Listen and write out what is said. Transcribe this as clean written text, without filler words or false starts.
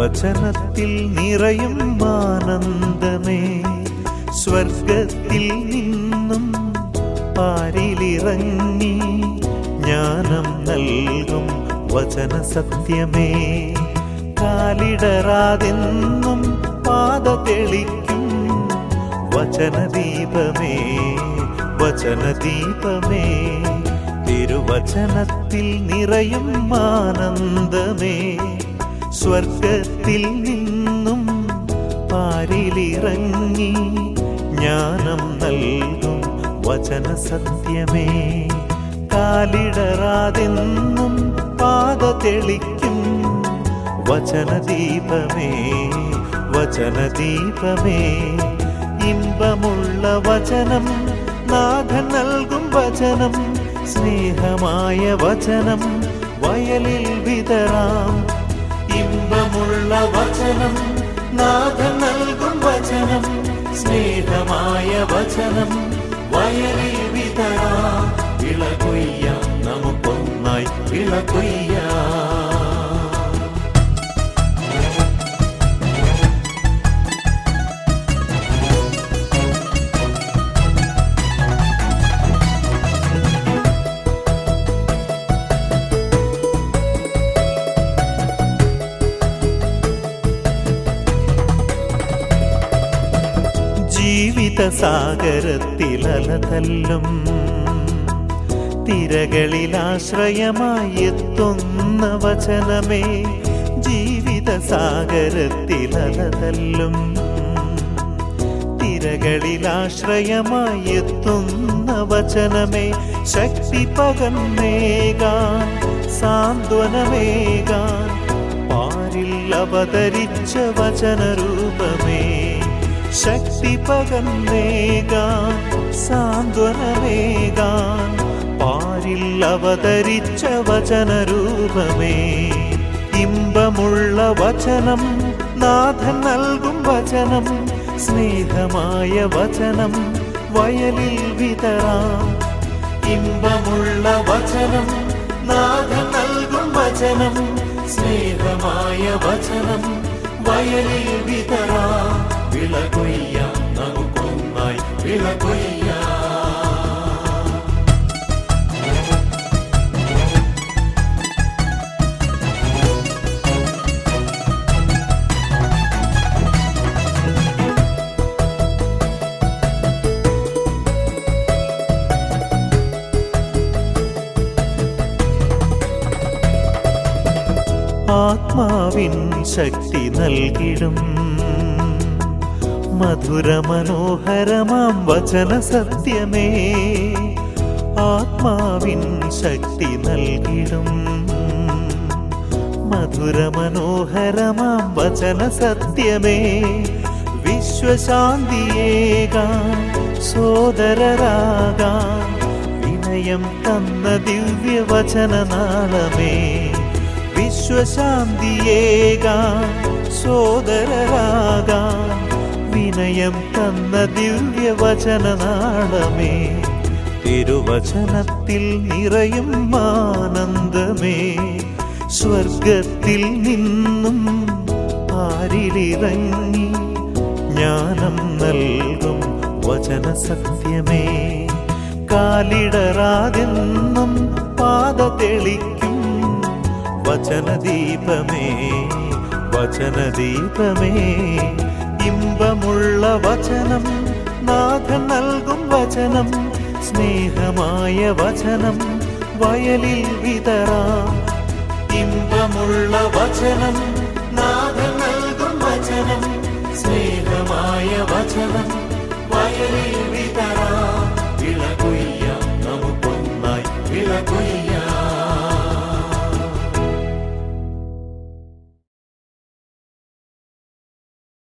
വചനത്തിൽ നിറയും ആനന്ദമേ, സ്വർഗത്തിൽ നിന്നും പാരിലിറങ്ങി ജ്ഞാനം നൽകും വചന സത്യമേ. കാലിടറാതെന്നും പാത തെളിക്കും വചനദീപമേ, വചനദീപമേ. തിരുവചനത്തിൽ നിറയും ആനന്ദമേ, സ്വർഗത്തിൽ നിന്നും പാരിലിറങ്ങി ജ്ഞാനം നൽകും വചന സത്യമേ. കാലിടറാതെന്നും പാത തെളിക്കും വചനദീപമേ, വചനദീപമേ. ഇമ്പമുള്ള വചനം, നാഥൻ നൽകും വചനം, സ്നേഹമായ വചനം വയലിൽ വിതറാം. ഇമ്പമുള്ള വചനം, നാഥൻ നൽകും വചനം, സ്നേഹമായ വചനം വയലിൽ വിതറാം. വിള കൊയ്യാം, നമുക്കൊന്നായി വിള കൊയ്യാം. ജീവിത സാഗരത്തിൽ അലതല്ലും തിരകളിൽ ആശ്രയമായി എത്തുന്ന വചനമേ. ജീവിത സാഗരത്തിൽ അലതല്ലും തിരകളിൽ ആശ്രയമായി എത്തുന്ന വചനമേ. ശക്തി പകർന്നേകാൻ, സാന്ത്വനമേകാൻ പാരിൽ അവതരിച്ച വചനരൂപമേ. ശക്തി പകർന്നേകാൻ, സാന്ത്വനമേകാൻ പാരിൽ അവതരിച്ച വചനരൂപമേ. ഇമ്പമുള്ള വചനം, നാഥൻ നൽകും വചനം, സ്നേഹമായ വചനം വയലിൽ വിതറാം. ഇമ്പമുള്ള വചനം, നാഥൻ നൽകും വചനം, സ്നേഹമായ വചനം വയലിൽ വിതറാം. വിള കൊയ്യാം, നമുക്കൊന്നായി വിള കൊയ്യാം. ആത്മാവിൻ ശക്തി നൽകിടും മധുരമനോഹരമാം വചന സത്യമേ. ആത്മാവിൻ ശക്തി നൽകിടും മധുരമനോഹരമാം വചന സത്യമേ. വിശ്വശാന്തിയേകാൻ, സോദരരാകാൻ വിനയം തന്ന ദിവ്യവചനനാളമേ. വിശ്വശാന്തിയേകാൻ, സോദരരാകാൻ വിനയം തന്ന ദിവ്യവചനനാളമേ. തിരുവചനത്തിൽ നിറയും ആനന്ദമേ, സ്വർഗത്തിൽ നിന്നും പാരിലിറങ്ങി ജ്ഞാനം നൽകും വചന സത്യമേ. കാലിടറാതെന്നും പാത തെളിക്കും വചനദീപമേ, വചനദീപമേ. ഇമ്പമുള്ള വചനം, നാഥൻ നൽകും വചനം, സ്നേഹമായ വചനം വയലിൽ വിതറാം. ഇമ്പമുള്ള വചനം, നാഥൻ നൽകും വചനം, സ്നേഹമായ വചനം വയലിൽ വിതറാം.